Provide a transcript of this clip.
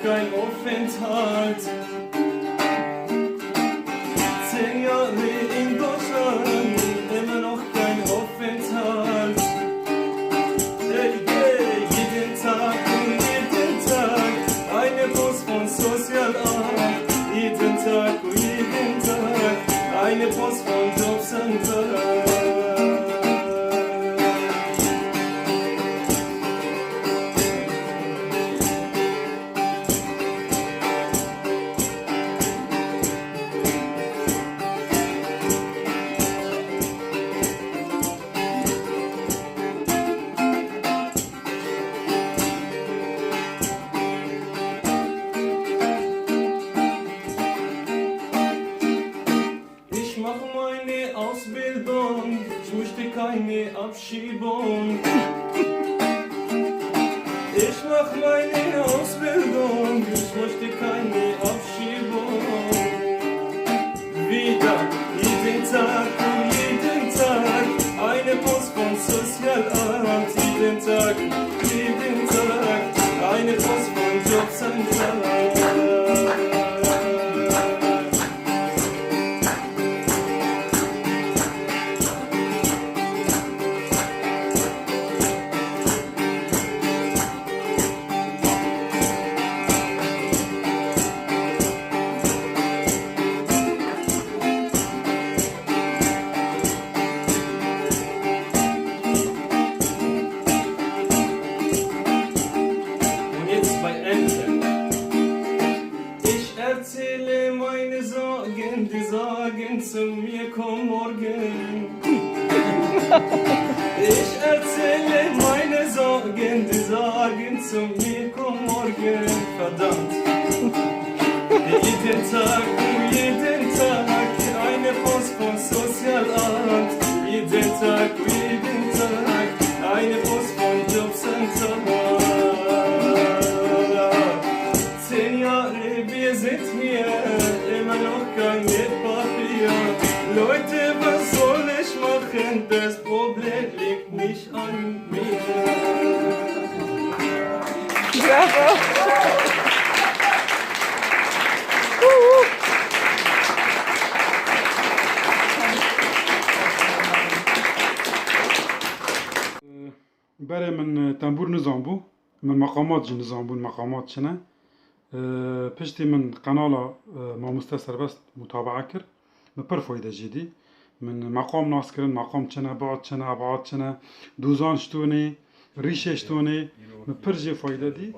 kein Aufenthalt. 10 Jahre in Deutschland, immer noch kein Aufenthalt. Hey, hey, jeden Tag und jeden Tag eine Post von Sozialamt. Jeden Tag und jeden Tag eine Post von Jobcenter. Keine Abschiebung. Ich mach meine Ausbildung, ich möchte keine Abschiebung. Wieder, jeden Tag und jeden Tag eine Post vom Sozialamt. Jeden Tag eine Post vom Jobcenter. Die sagen zu mir, komm morgen. Ich erzähle meine Sorgen, die sagen zu mir, komm morgen. Verdammt. Jeden Tag eine Post vom Sozialamt. Jeden Tag eine Post vom Jobcenter. 10 Jahre, wir sind hier, immer noch kein Papier. Leute, was soll ich machen? Das Problem liegt nicht an mir. Bravo! برای من طمبور نظام بو من مقامات جی نظام بو مقامات شنه پشتی من قنال ماموسته سربست متابعه کرد من پر فایده جدی من مقام ناس کردن مقام چنه بعد چنه ابعاد چنه دوزان شتونی ریشه شتونی من پر جی فایده دی